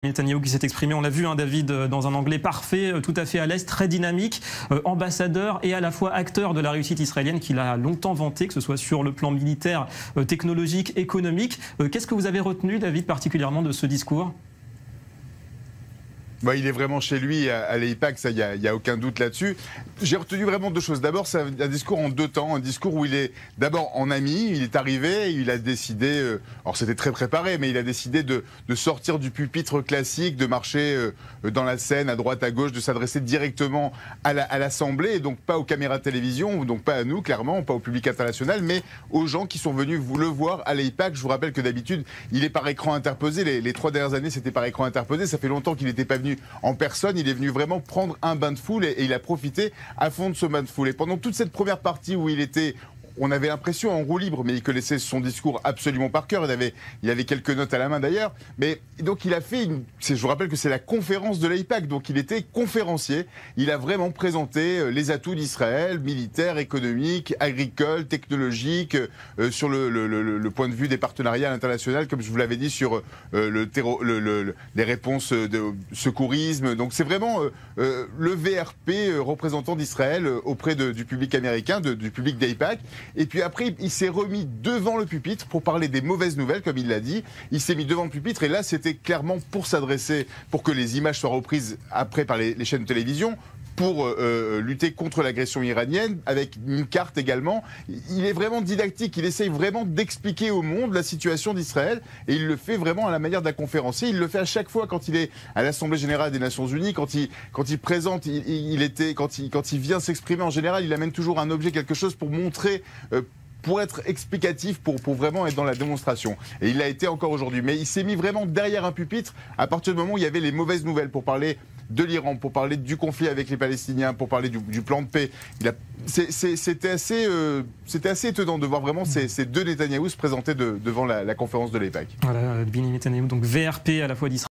Netanyahou qui s'est exprimé, on l'a vu, hein, David, dans un anglais parfait, tout à fait à l'aise, très dynamique, ambassadeur et à la fois acteur de la réussite israélienne qu'il a longtemps vanté, que ce soit sur le plan militaire, technologique, économique. Qu'est-ce que vous avez retenu, David, particulièrement de ce discours ? Bah, il est vraiment chez lui à l'AIPAC, ça, il n'y a aucun doute là-dessus. J'ai retenu vraiment deux choses. D'abord, c'est un discours en deux temps. Un discours où il est d'abord en ami, il est arrivé, il a décidé, alors c'était très préparé, mais il a décidé de sortir du pupitre classique, de marcher dans la scène, à droite, à gauche, de s'adresser directement à l'Assemblée, et donc pas aux caméras de télévision, donc pas à nous, clairement, pas au public international, mais aux gens qui sont venus le voir à l'AIPAC. Je vous rappelle que d'habitude, il est par écran interposé. Les 3 dernières années, c'était par écran interposé. Ça fait longtemps qu'il n'était pas venu en personne, il est venu vraiment prendre un bain de foule et il a profité à fond de ce bain de foule. Et pendant toute cette première partie où il était, on avait l'impression en roue libre, mais il connaissait son discours absolument par cœur. Il avait quelques notes à la main d'ailleurs. Mais donc il a fait je vous rappelle que c'est la conférence de l'AIPAC, donc il était conférencier. Il a vraiment présenté les atouts d'Israël, militaires, économiques, agricoles, technologiques, sur le point de vue des partenariats à l'international, comme je vous l'avais dit, sur les réponses de secourisme. Donc c'est vraiment le VRP représentant d'Israël auprès du public américain, du public d'AIPAC. Et puis après, il s'est remis devant le pupitre pour parler des mauvaises nouvelles, comme il l'a dit. Il s'est mis devant le pupitre et là, c'était clairement pour s'adresser, pour que les images soient reprises après par les chaînes de télévision, pour lutter contre l'agression iranienne, avec une carte également. Il est vraiment didactique, il essaye vraiment d'expliquer au monde la situation d'Israël, et il le fait vraiment à la manière d'un conférencier. Il le fait à chaque fois quand il est à l'Assemblée Générale des Nations Unies, quand il présente, quand il vient s'exprimer en général, il amène toujours un objet, quelque chose pour montrer... pour être explicatif, pour vraiment être dans la démonstration. Et il l'a été encore aujourd'hui. Mais il s'est mis vraiment derrière un pupitre à partir du moment où il y avait les mauvaises nouvelles, pour parler de l'Iran, pour parler du conflit avec les Palestiniens, pour parler du plan de paix. C'était assez étonnant de voir vraiment ces deux Netanyahou se présenter devant la conférence de l'AIPAC. Voilà, Benny Netanyahou, donc VRP à la fois d'Israël.